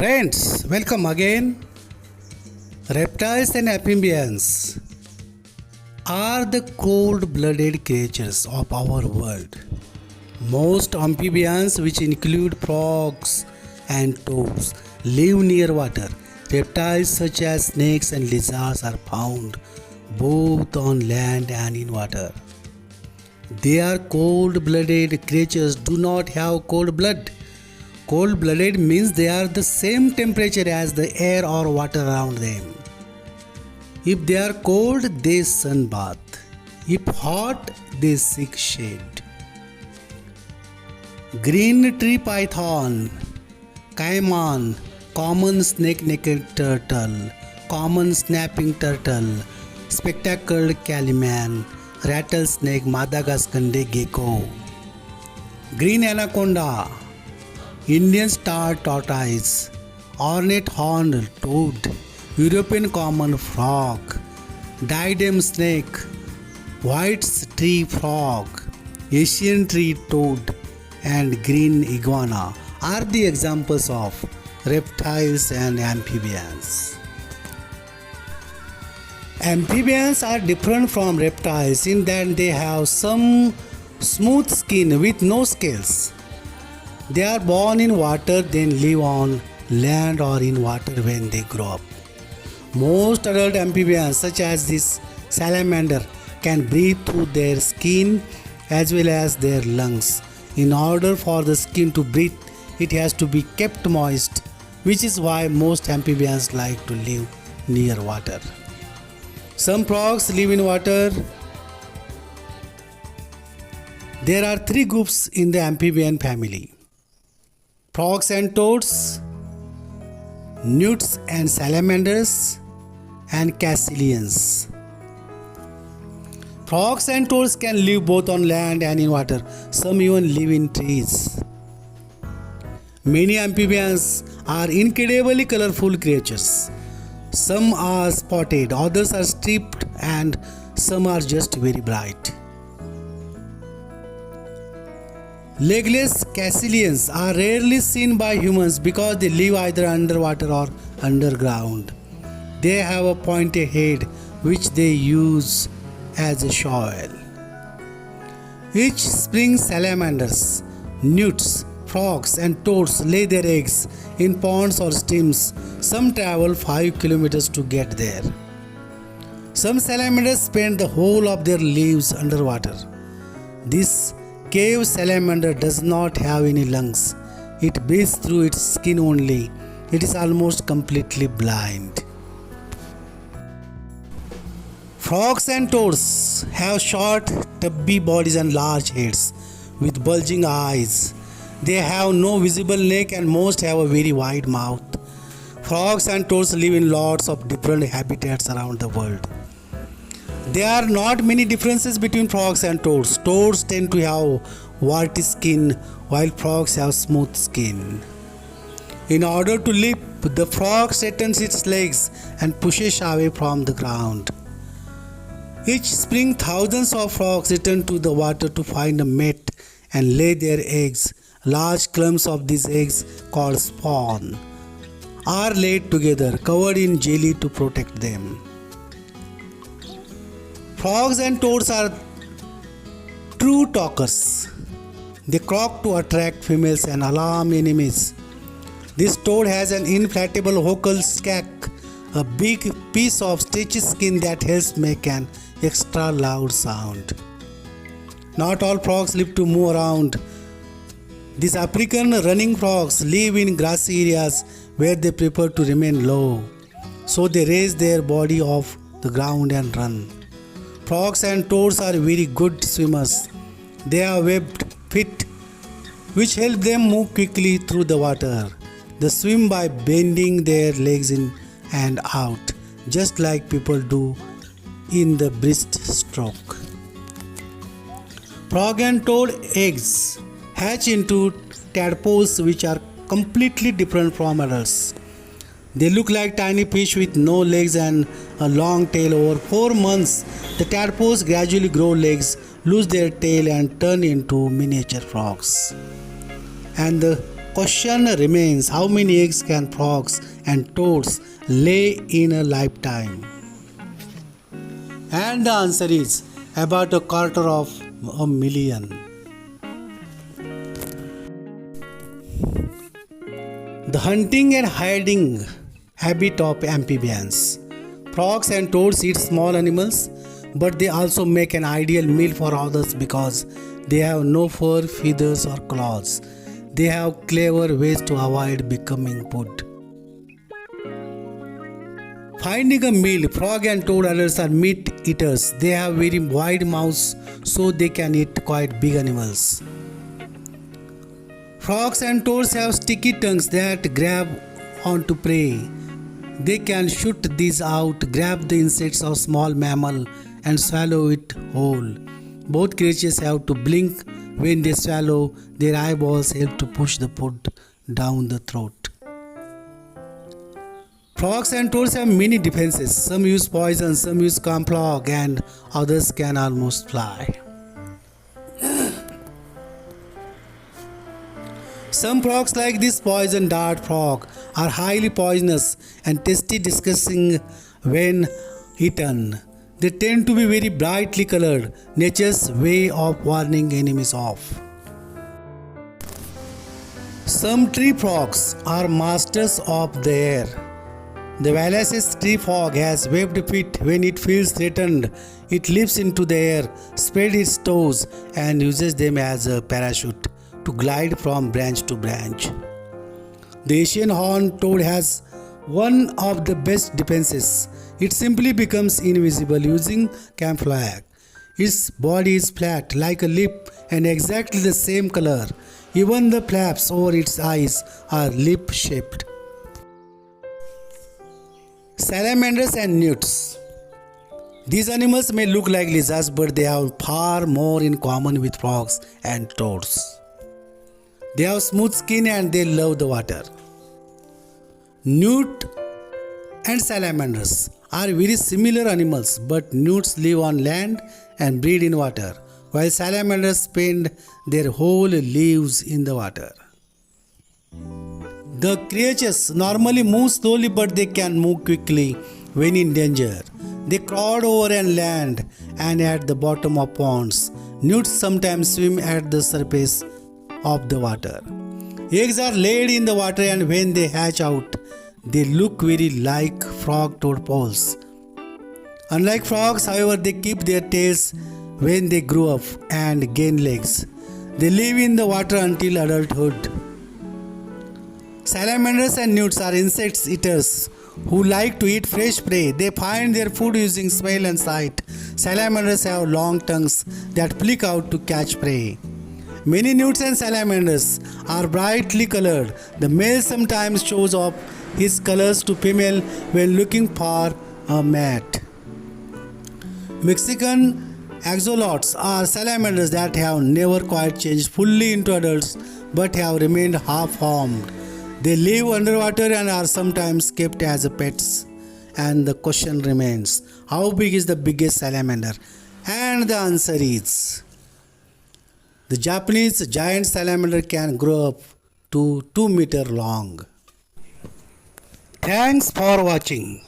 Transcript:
Friends, welcome again. Reptiles and amphibians are the cold-blooded creatures of our world. Most amphibians, which include frogs and toads, live near water. Reptiles such as snakes and lizards are found both on land and in water. They are cold-blooded creatures, do not have cold blood. Cold-blooded means they are the same temperature as the air or water around them. If they are cold, they sunbath. If hot, they seek shade. Green tree python, caiman, common snake-necked turtle, common snapping turtle, spectacled caiman, rattlesnake, Madagascar gecko. Green anaconda, Indian star tortoise, ornate horned toad, European common frog, diadem snake, white tree frog, Asian tree toad, and green iguana are the examples of reptiles and amphibians. Amphibians are different from reptiles in that they have some smooth skin with no scales. They are born in water, then live on land or in water when they grow up. Most adult amphibians, such as this salamander, can breathe through their skin as well as their lungs. In order for the skin to breathe, it has to be kept moist, which is why most amphibians like to live near water. Some frogs live in water. There are three groups in the amphibian family: frogs and toads, newts and salamanders, and caecilians. Frogs and toads can live both on land and in water. Some even live in trees. Many amphibians are incredibly colorful creatures. Some are spotted, others are striped, and some are just very bright. Legless caecilians are rarely seen by humans because they live either underwater or underground. They have a pointed head which they use as a shovel. Each spring salamanders, newts, frogs and toads lay their eggs in ponds or streams. Some travel 5 kilometers to get there. Some salamanders spend the whole of their lives underwater. This cave salamander does not have any lungs. It breathes through its skin only. It is almost completely blind. Frogs and toads have short, tubby bodies and large heads with bulging eyes. They have no visible neck and most have a very wide mouth. Frogs and toads live in lots of different habitats around the world. There are not many differences between frogs and toads. Toads tend to have warty skin while frogs have smooth skin. In order to leap, the frog straightens its legs and pushes away from the ground. Each spring, thousands of frogs return to the water to find a mate and lay their eggs. Large clumps of these eggs, called spawn, are laid together, covered in jelly to protect them. Frogs and toads are true talkers. They croak to attract females and alarm enemies. This toad has an inflatable vocal sac, a big piece of stretchy skin that helps make an extra loud sound. Not all frogs live to move around. These African running frogs live in grassy areas where they prefer to remain low, so they raise their body off the ground and run. Frogs and toads are very good swimmers. They have webbed feet which help them move quickly through the water. They swim by bending their legs in and out, just like people do in the breaststroke. Frog and toad eggs hatch into tadpoles which are completely different from adults. They look like tiny fish with no legs and a long tail. Over 4 months, the tadpoles gradually grow legs, lose their tail and turn into miniature frogs. And the question remains, how many eggs can frogs and toads lay in a lifetime? And the answer is about 250,000. The hunting and hiding habit of amphibians. Frogs and toads eat small animals, but they also make an ideal meal for others because they have no fur, feathers, or claws. They have clever ways to avoid becoming food. Finding a meal, frog and toad adults are meat eaters. They have very wide mouths so they can eat quite big animals. Frogs and toads have sticky tongues that grab onto prey. They can shoot these out, grab the insects or small mammal and swallow it whole. Both creatures have to blink when they swallow. Their eyeballs help to push the food down the throat. Frogs and toads have many defenses. Some use poison, some use camouflage, and others can almost fly. Some frogs, like this poison dart frog, are highly poisonous and tasty disgusting when eaten. They tend to be very brightly colored, nature's way of warning enemies off. Some tree frogs are masters of the air. The Wallace's tree frog has webbed feet. When it feels threatened, it leaps into the air, spreads its toes, and uses them as a parachute to glide from branch to branch. The Asian horned toad has one of the best defenses. It simply becomes invisible using camouflage. Its body is flat like a lip and exactly the same color. Even the flaps over its eyes are lip-shaped. Salamanders and newts. These animals may look like lizards, but they have far more in common with frogs and toads. They have smooth skin and they love the water. Newt and salamanders are very similar animals, but newts live on land and breed in water, while salamanders spend their whole lives in the water. The creatures normally move slowly, but they can move quickly when in danger. They crawl over and land and at the bottom of ponds. Newts sometimes swim at the surface of the water. Eggs are laid in the water, and when they hatch out, they look very like frog tadpoles. Unlike frogs, however, they keep their tails when they grow up and gain legs. They live in the water until adulthood. Salamanders and newts are insect eaters who like to eat fresh prey. They find their food using smell and sight. Salamanders have long tongues that flick out to catch prey. Many newts and salamanders are brightly colored. The male sometimes shows off his colors to female when looking for a mate. Mexican axolots are salamanders that have never quite changed fully into adults but have remained half-formed. They live underwater and are sometimes kept as pets. And the question remains, how big is the biggest salamander? And the answer is, the Japanese giant salamander can grow up to 2 meters long. Thanks for watching.